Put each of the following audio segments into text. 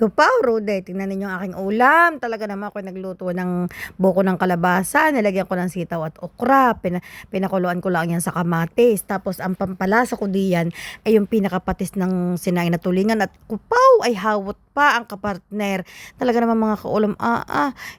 Kupaw, Rude, tingnan ninyo ang aking ulam. Talaga naman ako nagluto ng buko ng kalabasa. Nilagyan ko ng sitaw at okra. Pinakuluan ko lang yan sa kamatis. Tapos ang pampalasa ko diyan ay yung pinakapatis ng sinaing na tulingan. At kupaw ay hawot pa ang kapartner. Talaga naman mga kaulam.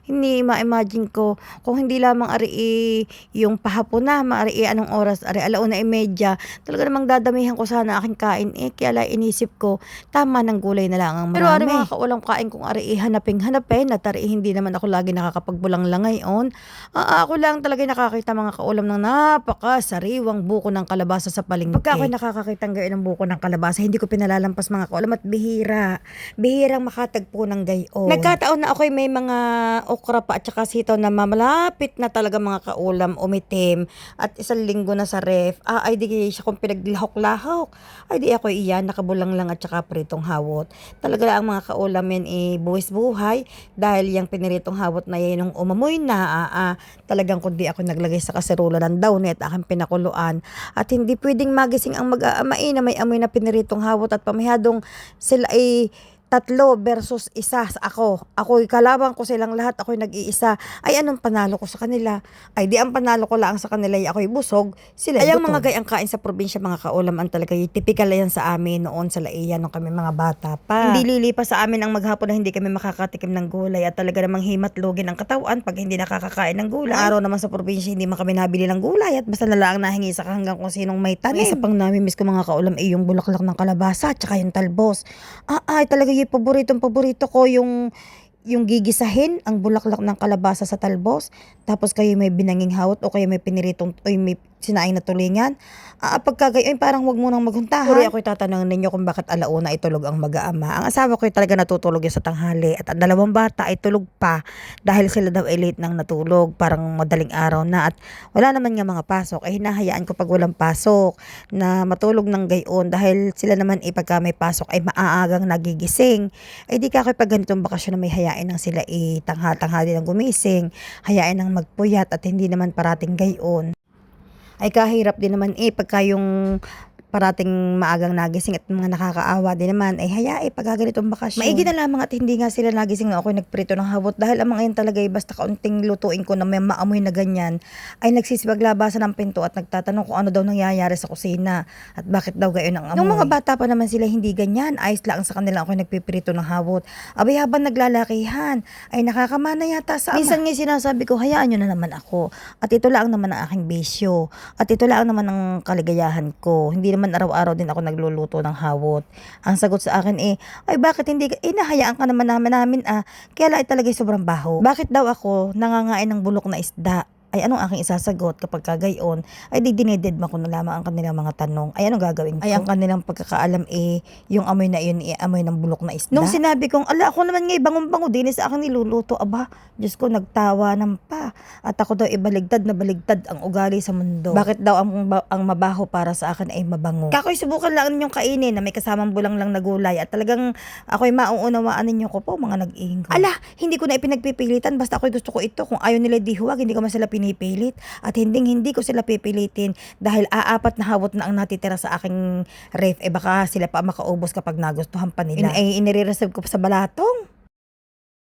Hindi ma-imagine ko kung hindi lamang ari yung pahapon na, maari anong oras, ari 1:30. Talaga namang dadamihan ko sana aking kain. Kaya lang inisip ko, tama ng gulay na lang ang marami. Pero ari mga kaulang kain kung ari hanapin at ari hindi naman ako lagi nakakapagbulang ngayon. Ako lang talaga nakakita mga kaulam ng napaka-sariwang buko ng kalabasa sa palengke. Pagka ako nakakakita ngayon ng buko ng kalabasa, hindi ko pinalalampas mga kaulam at bihirang makatagpo ng gayon. Nagkataon na ako'y may mga okra pa at saka sitaw na malapit na talaga mga kaulam umitim at 1 linggo na sa ref. Ay di siya kung pinaglahok-lahok. Ay di ako iyan nakabulang lang at saka pritong hawot. Talaga ang mga kaulam yan buwis buhay dahil yung piniritong hawot na yan nung umamoy na talagang kundi ako naglagay sa kaserola ng dawnet aking pinakuluan at hindi pwedeng magising ang mag-aamay na may amoy na piniritong hawot at pamihadong sila ay 3 versus 1 ako'y kalaban ko silang lahat, ako'y nag-iisa. Ay anong panalo ko sa kanila? Ay di ang panalo ko lang sa kanila ay ako'y busog, sila ay ang mga gayang kain sa probinsya mga kaulam ang talaga typical yan sa amin noon sa laiyan nung kami mga bata pa. Hindi lilipas sa amin ang maghapon na hindi kami makakatikim ng gulay at talaga namang himatlugin ang katawan pag hindi nakakakain ng gulay. Araw naman sa probinsya hindi man kami nabili ng gulay at basta na lang nahingi sa hanggang kung sinong may tanim. Isa pang namimiss ko mga kaulam ay yung bulaklak ng kalabasa at saka yung talbos. Ay talaga yung paborito ko yung gigisahin ang bulaklak ng kalabasa sa talbos tapos kayo may binanging hawot o kayo may piniritong o may sinaing na tulingan. Pagkagayon parang wag mo nang maghuntahan. Pero ako'y tatanungin ninyo kung bakit 1:00 ay tulog ang mag-aama. Ang asawa ko ay talaga natutulog yan sa tanghali at ang 2 bata ay tulog pa dahil sila daw ay late nang natulog, parang madaling araw na at wala naman nga mga pasok ay hinahayaan ko pag walang pasok na matulog ng gayon dahil sila naman pagka may pasok ay maaagang nagigising. Ay di ka pag ganitong bakasyon na may hayain ng sila tanghali ng gumising, hayain ng magpuyat at hindi naman parating gayon. Ay kahirap din naman pagka yung parating maagang nagising at mga nakakaawa din naman ay pagka ganitong bakasyon. Maigi na lamang at hindi nga sila nagising na ako'y nagprito ng hawot dahil ang mga yun talaga basta kaunting lutuin ko na may maamoy na ganyan ay nagsisibaglabasan ng pinto at nagtatanong kung ano daw nangyayari sa kusina at bakit daw gayon ang amoy. Nung mga bata pa naman sila hindi ganyan, ayos lang sa kanila ako'y nagpiprito ng hawot. Abay habang naglalakihan ay nakakamana yata sa ama. Minsan nga sinasabi ko hayaan nyo na naman ako at ito lang naman ang aking bisyo at ito lang naman ang kaligayahan ko. Hindi naman araw-araw din ako nagluluto ng hawot. Ang sagot sa akin ay bakit hindi ka, nahayaan ka naman namin kaya lang talaga sobrang baho. Bakit daw ako nangangain ng bulok na isda? Ay anong aking isasagot kapag kagayon ay dineded ko na lamang ang kanilang mga tanong. Ay anong gagawin ko? Ay ang kanilang pagkakaalam yung amoy na yun amoy ng bulok na isda. Nung sinabi kong ako naman nga bangong-bango din sa akin niluluto, Diyos ko nagtawa ng pa at ako daw baligtad na baligtad ang ugali sa mundo. Bakit daw ang mabaho para sa akin ay mabango? Kakoy subukan lang ninyong kainin na may kasamang bulang lang na gulay at talagang ako'y mauunawaan ninyo ko po mga nag-iingay. Hindi ko na ipinagpipilitan basta ako'y gusto ko ito. Kung ayaw nila di huwag, hindi ko man sila pinipilit at hindi ko sila pipilitin dahil 4 na hawot na ang natitira sa aking ref baka sila pa makaubos kapag nagustuhan pa nila. Inire-reserve ko pa sa balatong.